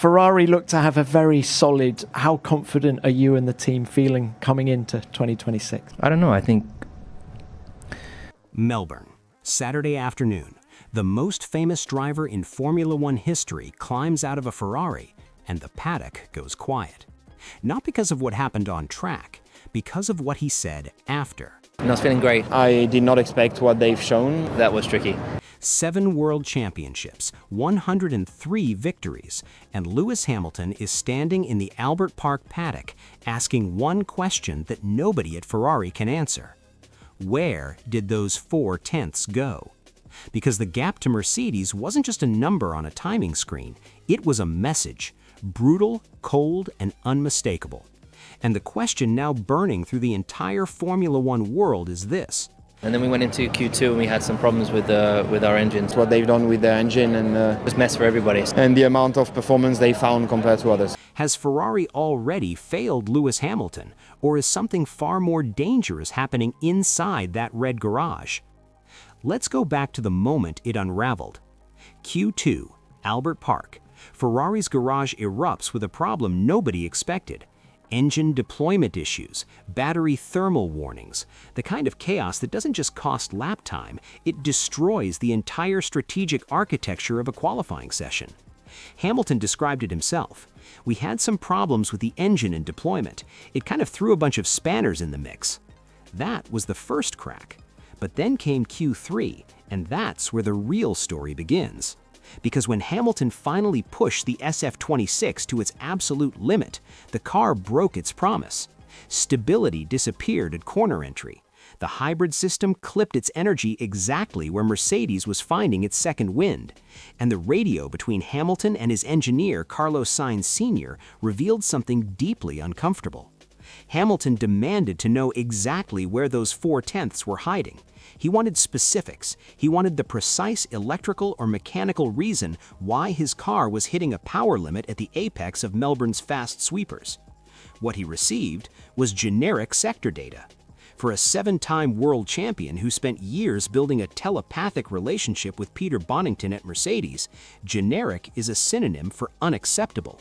Ferrari look to have a very solid. How confident are you and the team feeling coming into 2026? I don't know. I think Melbourne, Saturday afternoon. The most famous driver in Formula One history climbs out of a Ferrari, and the paddock goes quiet. Not because of what happened on track, because of what he said after. I was feeling great. I did not expect what they've shown. That was tricky. 7 world championships, 103 victories, and Lewis Hamilton is standing in the Albert Park paddock asking one question that nobody at Ferrari can answer. Where did those 4/10ths go? Because the gap to Mercedes wasn't just a number on a timing screen, it was a message, brutal, cold, and unmistakable. And the question now burning through the entire Formula One world is this. And then we went into Q2 and we had some problems with our engines. What they've done with their engine and It was a mess for everybody. the amount of performance they found compared to others. Has Ferrari already failed Lewis Hamilton, or is something far more dangerous happening inside that red garage? Let's go back to the moment it unraveled. Q2, Albert Park. Ferrari's garage erupts with a problem nobody expected. Engine deployment issues, battery thermal warnings, the kind of chaos that doesn't just cost lap time, it destroys the entire strategic architecture of a qualifying session. Hamilton described it himself. We had some problems with the engine and deployment. It kind of threw a bunch of spanners in the mix. That was the first crack. But then came Q3, and that's where the real story begins. Because when Hamilton finally pushed the SF26 to its absolute limit, the car broke its promise. Stability disappeared at corner entry. The hybrid system clipped its energy exactly where Mercedes was finding its second wind. And the radio between Hamilton and his engineer, Carlos Sainz Sr., revealed something deeply uncomfortable. Hamilton demanded to know exactly where those 4/10ths were hiding. He wanted specifics. He wanted the precise electrical or mechanical reason why his car was hitting a power limit at the apex of Melbourne's fast sweepers. What he received was generic sector data. For a 7-time world champion who spent years building a telepathic relationship with Peter Bonington at Mercedes, generic is a synonym for unacceptable.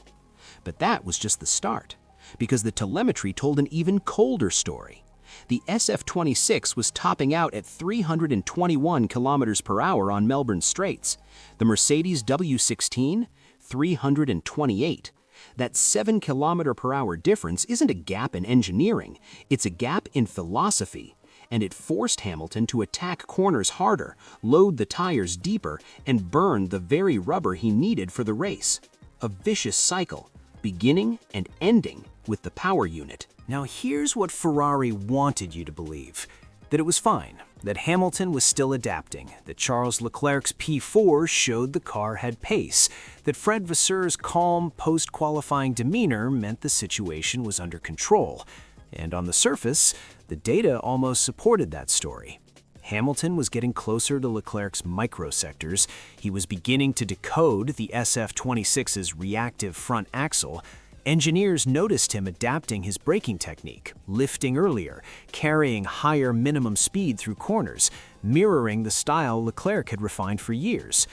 But that was just the start, because the telemetry told an even colder story. The SF26 was topping out at 321 kilometers per hour on Melbourne straights. The Mercedes W16, 328. That 7 km/h difference isn't a gap in engineering, it's a gap in philosophy. And it forced Hamilton to attack corners harder, load the tires deeper, and burn the very rubber he needed for the race. A vicious cycle, beginning and ending with the power unit. Now here's what Ferrari wanted you to believe. That it was fine, that Hamilton was still adapting, that Charles Leclerc's P4 showed the car had pace, that Fred Vasseur's calm post-qualifying demeanor meant the situation was under control. And on the surface, the data almost supported that story. Hamilton was getting closer to Leclerc's microsectors, he was beginning to decode the SF26's reactive front axle. Engineers noticed him adapting his braking technique, lifting earlier, carrying higher minimum speed through corners, mirroring the style Leclerc had refined for years.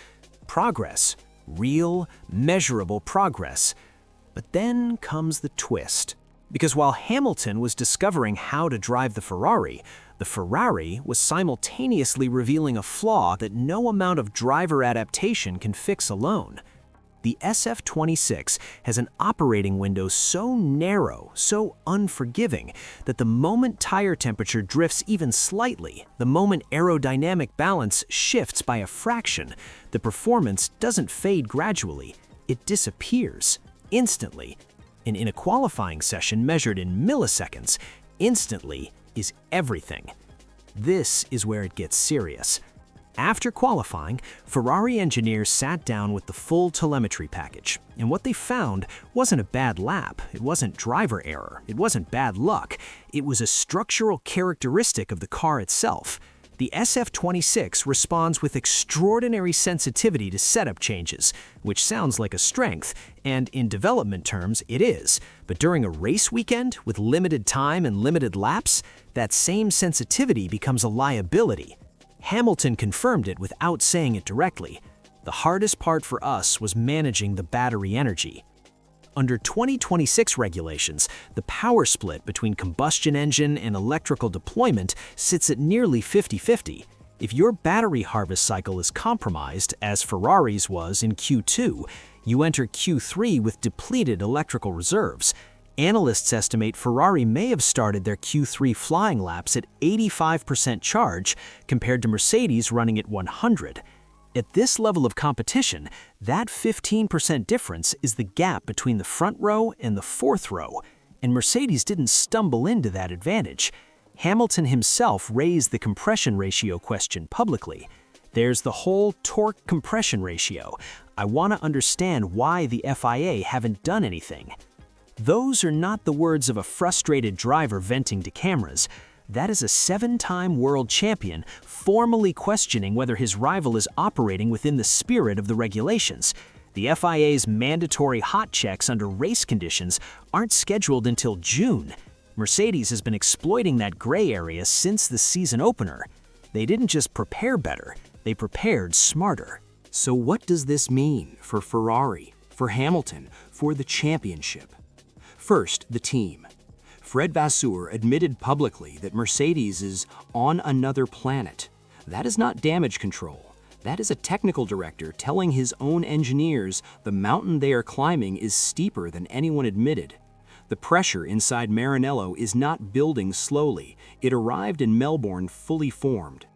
Progress, real, measurable progress. But then comes the twist. Because while Hamilton was discovering how to drive the Ferrari was simultaneously revealing a flaw that no amount of driver adaptation can fix alone. The SF26 has an operating window so narrow, so unforgiving, that the moment tire temperature drifts even slightly, the moment aerodynamic balance shifts by a fraction, the performance doesn't fade gradually, it disappears instantly. And in a qualifying session measured in milliseconds, instantly is everything. This is where it gets serious. After qualifying, Ferrari engineers sat down with the full telemetry package, and what they found wasn't a bad lap, it wasn't driver error, it wasn't bad luck, it was a structural characteristic of the car itself. The SF26 responds with extraordinary sensitivity to setup changes, which sounds like a strength, and in development terms, it is. But during a race weekend with limited time and limited laps, that same sensitivity becomes a liability. Hamilton confirmed it without saying it directly. The hardest part for us was managing the battery energy. Under 2026 regulations, the power split between combustion engine and electrical deployment sits at nearly 50-50. If your battery harvest cycle is compromised, as Ferrari's was in Q2, you enter Q3 with depleted electrical reserves. Analysts estimate Ferrari may have started their Q3 flying laps at 85% charge compared to Mercedes running at 100. At this level of competition, that 15% difference is the gap between the front row and the fourth row, and Mercedes didn't stumble into that advantage. Hamilton himself raised the compression ratio question publicly. There's the whole torque-compression ratio. I want to understand why the FIA haven't done anything. Those are not the words of a frustrated driver venting to cameras. That is a 7-time world champion formally questioning whether his rival is operating within the spirit of the regulations. The FIA's mandatory hot checks under race conditions aren't scheduled until June. Mercedes has been exploiting that gray area since the season opener. They didn't just prepare better, they prepared smarter. So what does this mean for Ferrari, for Hamilton, for the championship? First, the team. Fred Vasseur admitted publicly that Mercedes is on another planet. That is not damage control. That is a technical director telling his own engineers the mountain they are climbing is steeper than anyone admitted. The pressure inside Maranello is not building slowly. It arrived in Melbourne fully formed.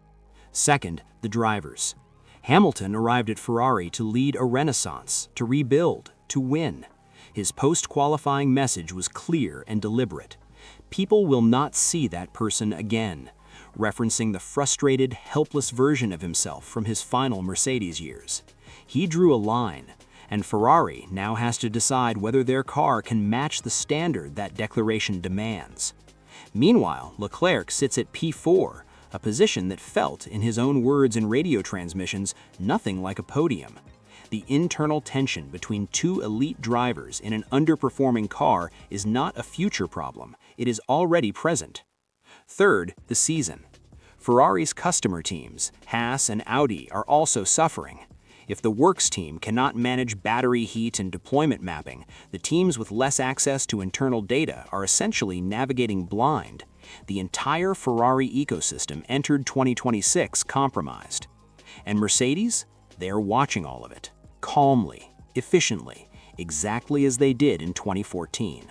Second, the drivers. Hamilton arrived at Ferrari to lead a renaissance, to rebuild, to win. His post-qualifying message was clear and deliberate. People will not see that person again, referencing the frustrated, helpless version of himself from his final Mercedes years. He drew a line, and Ferrari now has to decide whether their car can match the standard that declaration demands. Meanwhile, Leclerc sits at P4, a position that felt, in his own words in radio transmissions, nothing like a podium. The internal tension between two elite drivers in an underperforming car is not a future problem, it is already present. Third, the season. Ferrari's customer teams, Haas and Audi, are also suffering. If the works team cannot manage battery heat and deployment mapping, the teams with less access to internal data are essentially navigating blind. The entire Ferrari ecosystem entered 2026 compromised. And Mercedes? They are watching all of it. Calmly, efficiently, exactly as they did in 2014.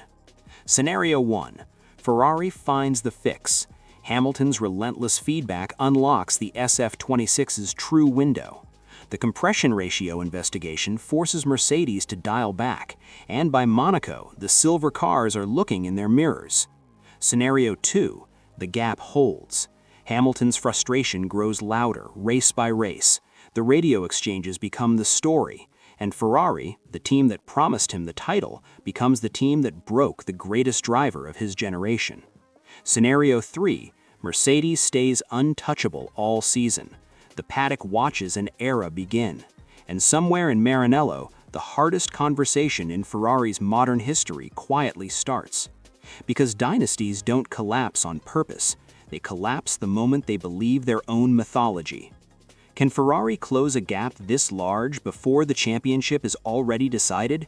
Scenario 1. Ferrari finds the fix. Hamilton's relentless feedback unlocks the SF26's true window. The compression ratio investigation forces Mercedes to dial back, and by Monaco, the silver cars are looking in their mirrors. Scenario 2. The gap holds. Hamilton's frustration grows louder, race by race. The radio exchanges become the story, and Ferrari, the team that promised him the title, becomes the team that broke the greatest driver of his generation. Scenario 3. Mercedes stays untouchable all season. The paddock watches an era begin, and somewhere in Maranello, the hardest conversation in Ferrari's modern history quietly starts. Because dynasties don't collapse on purpose, they collapse the moment they believe their own mythology. Can Ferrari close a gap this large before the championship is already decided?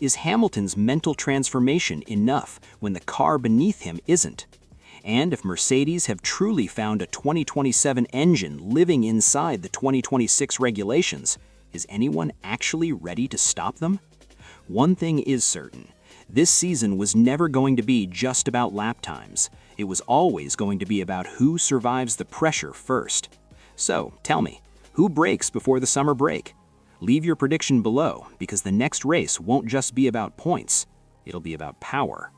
Is Hamilton's mental transformation enough when the car beneath him isn't? And if Mercedes have truly found a 2027 engine living inside the 2026 regulations, is anyone actually ready to stop them? One thing is certain. This season was never going to be just about lap times. It was always going to be about who survives the pressure first. So, tell me, who breaks before the summer break? Leave your prediction below, because the next race won't just be about points, it'll be about power.